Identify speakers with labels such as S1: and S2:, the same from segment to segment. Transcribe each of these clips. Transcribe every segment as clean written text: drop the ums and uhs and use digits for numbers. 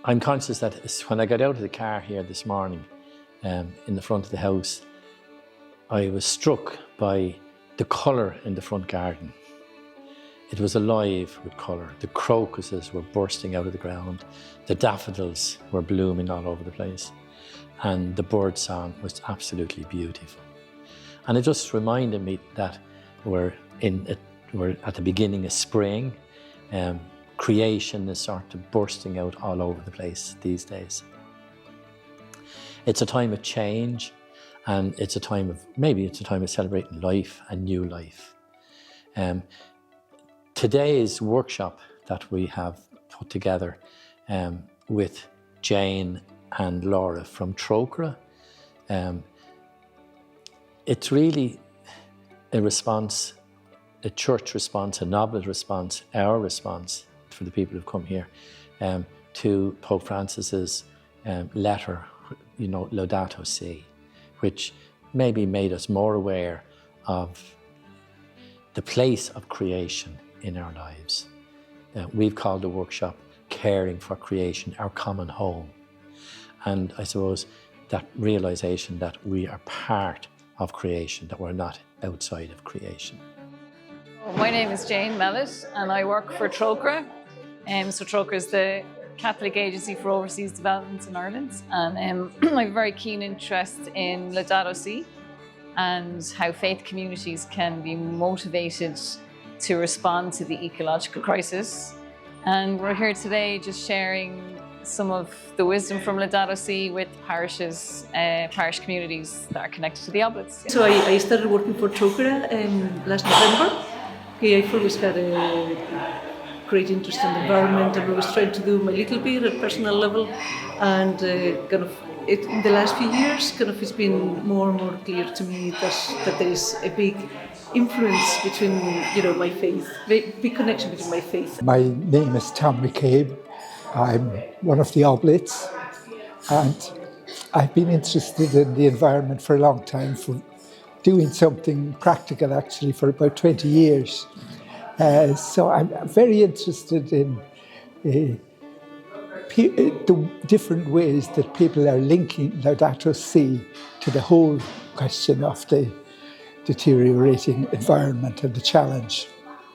S1: I'm conscious that when I got out of the car here this morning, in the front of the house, I was struck by the colour in the front garden. It was alive with colour. The crocuses were bursting out of the ground. The daffodils were blooming all over the place. And the bird song was absolutely beautiful. And it just reminded me that we're at the beginning of spring. Creation is sort of bursting out all over the place these days. It's a time of change, and maybe it's a time of celebrating life and new life. Today's workshop that we have put together with Jane and Laura from Trócaire, it's really a response, a church response, an Oblate response, our response for the people who've come here to Pope Francis's letter, Laudato Si, which maybe made us more aware of the place of creation in our lives. We've called the workshop Caring for Creation, Our Common Home. And I suppose that realization that we are part of creation, that we're not outside of creation.
S2: My name is Jane Mellett and I work for Trócaire. So Trócaire is the Catholic Agency for Overseas Development in Ireland, and I have a very keen interest in Laudato Si and how faith communities can be motivated to respond to the ecological crisis. And we're here today just sharing some of the wisdom from Laudato Si with parishes, parish communities that are connected to the Oblates.
S3: So I started working for Trócaire last November. I've always had a great interest in the environment, and I was trying to do my little bit at personal level, and in the last few years it's been more and more clear to me that there is a big influence between my faith, big connection between my faith.
S4: My name is Tom McCabe. I'm one of the Oblates, and I've been interested in the environment for a long time, for doing something practical actually for about 20 years. So I'm very interested in the different ways that people are linking Laudato Si to the whole question of the deteriorating environment and the challenge.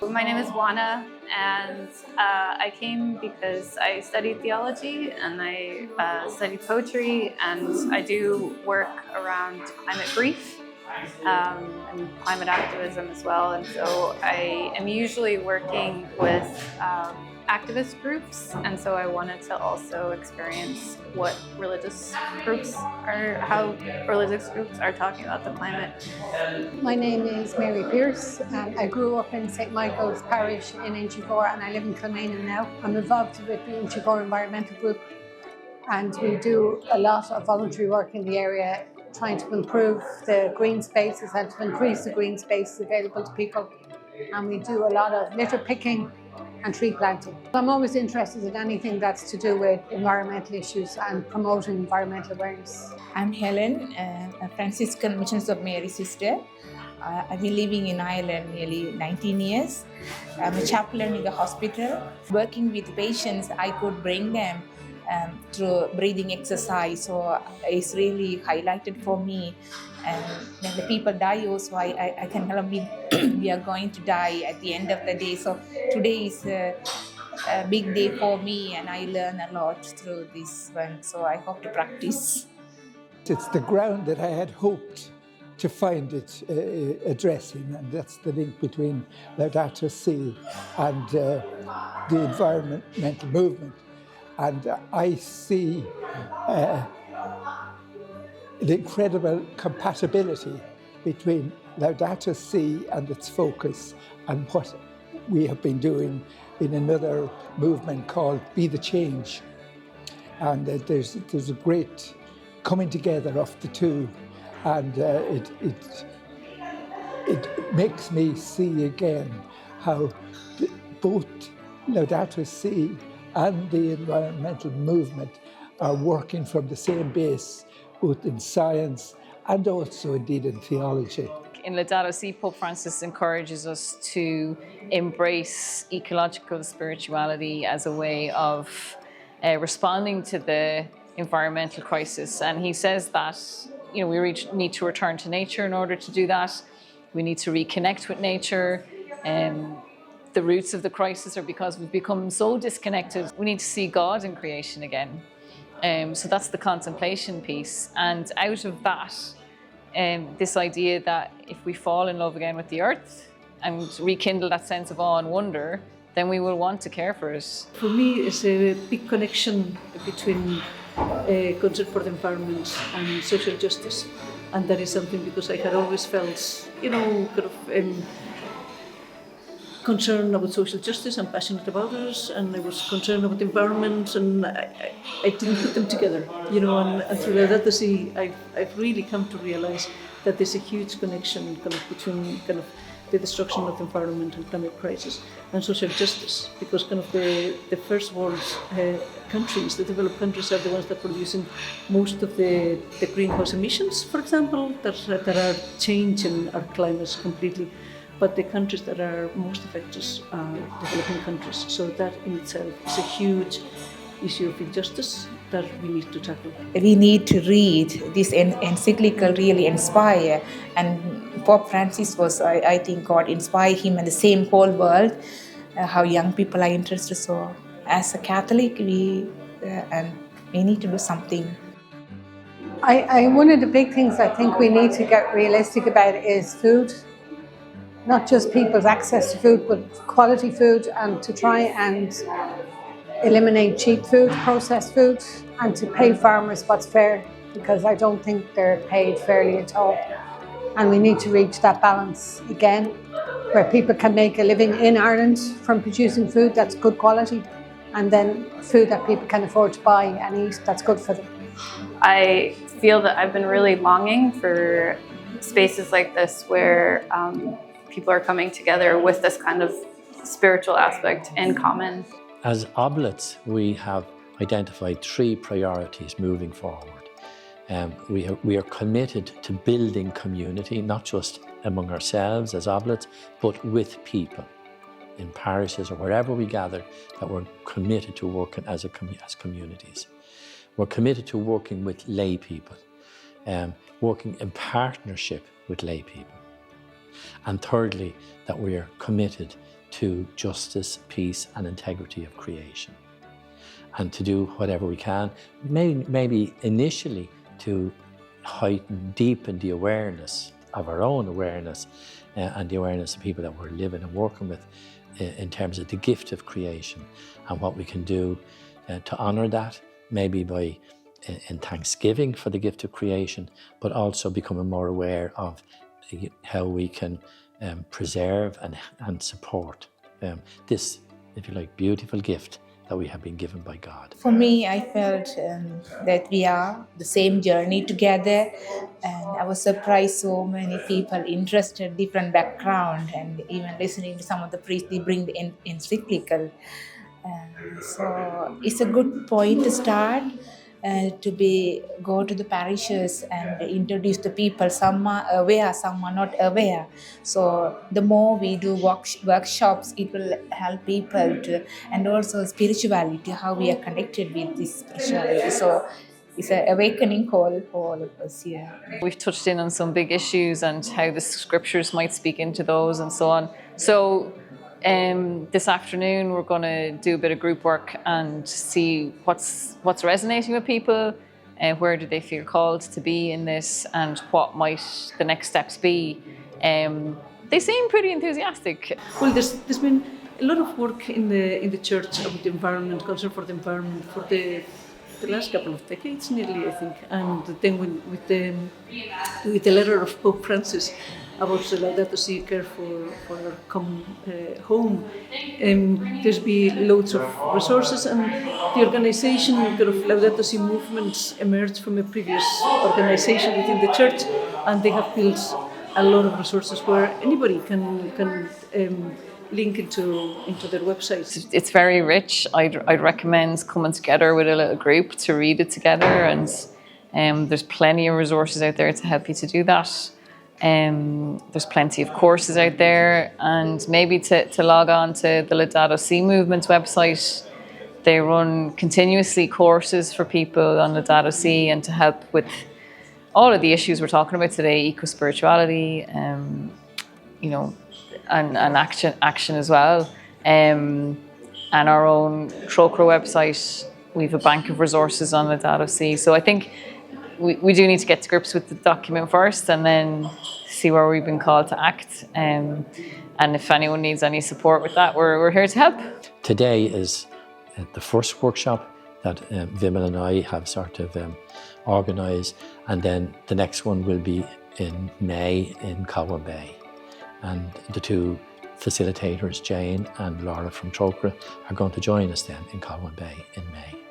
S5: My name is Juana, and I came because I studied theology and I studied poetry, and I do work around climate grief and climate activism as well. And so I am usually working with activist groups, and so I wanted to also experience how religious groups are talking about the climate.
S6: My name is Mary Pearce, and I grew up in St. Michael's Parish in Inchicore, and I live in Kilmainham now. I'm involved with the Inchicore Environmental Group, and we do a lot of voluntary work in the area, trying to improve the green spaces and to increase the green spaces available to people. And we do a lot of litter picking and tree planting. I'm always interested in anything that's to do with environmental issues and promoting environmental awareness.
S7: I'm Helen, a Franciscan Missions of Mary sister. I've been living in Ireland nearly 19 years. I'm a chaplain in the hospital. Working with patients, I could bring them through breathing exercise, so it's really highlighted for me. And when the people die also, I can tell them we are going to die at the end of the day. So today is a big day for me, and I learn a lot through this one, so I hope to practice.
S4: It's the ground that I had hoped to find it addressing, and that's the link between Laudato Si and the environmental movement. And I see an incredible compatibility between Laudato Si and its focus and what we have been doing in another movement called Be the Change. And there's a great coming together of the two, and it makes me see again how both Laudato Si and the environmental movement are working from the same base, both in science and also indeed in theology.
S2: In Laudato Si, Pope Francis encourages us to embrace ecological spirituality as a way of responding to the environmental crisis. And he says that we need to return to nature in order to do that. We need to reconnect with nature. The roots of the crisis are because we've become so disconnected. We need to see God in creation again. So that's the contemplation piece. And out of that, this idea that if we fall in love again with the earth and rekindle that sense of awe and wonder, then we will want to care for it.
S3: For me, it's a big connection between concern for the environment and social justice. And that is something because I had always felt, concerned about social justice and passionate about it, and I was concerned about the environment, and I didn't put them together, and through Laudato Si, I've really come to realize that there's a huge connection between the destruction of the environment and climate crisis and social justice, because the first world countries, the developed countries, are the ones that are producing most of the greenhouse emissions, for example, that are changing our climates completely. But the countries that are most affected are developing countries. So that in itself is a huge issue of injustice that we need to tackle.
S7: We need to read this encyclical, really inspire. And Pope Francis was, I think, God inspired him and the same whole world, how young people are interested. So as a Catholic, we need to do something.
S6: One of the big things I think we need to get realistic about is food. Not just people's access to food, but quality food, and to try and eliminate cheap food, processed food, and to pay farmers what's fair, because I don't think they're paid fairly at all. And we need to reach that balance again, where people can make a living in Ireland from producing food that's good quality, and then food that people can afford to buy and eat that's good for them.
S5: I feel that I've been really longing for spaces like this where people are coming together with this kind of spiritual aspect in common.
S1: As Oblates, we have identified 3 priorities moving forward. We are committed to building community, not just among ourselves as Oblates, but with people in parishes or wherever we gather, that we're committed to working as communities. We're committed to working with lay people, working in partnership with lay people. And thirdly, that we are committed to justice, peace and integrity of creation. And to do whatever we can, maybe initially to deepen the awareness of our own awareness and the awareness of people that we're living and working with in terms of the gift of creation and what we can do to honour that, maybe by in thanksgiving for the gift of creation, but also becoming more aware of how we can preserve and support this, if you like, beautiful gift that we have been given by God.
S7: For me, I felt that we are the same journey together, and I was surprised so many people interested, different background, and even listening to some of the priests, they bring the encyclical. So it's a good point to start. Go to the parishes and introduce the people. Some are aware, some are not aware. So the more we do workshops, it will help people to, and also spirituality, how we are connected with this spirituality. So it's an awakening call for all of us here.
S2: We've touched in on some big issues and how the scriptures might speak into those and so on. So this afternoon we're going to do a bit of group work and see what's resonating with people, where do they feel called to be in this, and what might the next steps be. They seem pretty enthusiastic.
S3: Well, there's been a lot of work in the church about the environment, concern for the environment, for the last couple of decades nearly, I think, and then with the letter of Pope Francis about the Laudato Si, care for our common home. There's been loads of resources, and the organisation of Laudato Si movements emerged from a previous organisation within the church, and they have built a lot of resources where anybody can link into their websites.
S2: It's very rich. I'd recommend coming together with a little group to read it together, and there's plenty of resources out there to help you to do that. There's plenty of courses out there, and maybe to log on to the Laudato Si movement's website. They run continuously courses for people on Laudato Si and to help with all of the issues we're talking about today, eco-spirituality, you know, and action as well. And our own Trócaire website, we have a bank of resources on Laudato Si. So I think we do need to get to grips with the document first and then see where we've been called to act. And if anyone needs any support with that, we're here to help.
S1: Today is the first workshop that Vimal and I have sort of organised, and then the next one will be in May in Colwyn Bay. And the two facilitators, Jane and Laura from Trócaire, are going to join us then in Colwyn Bay in May.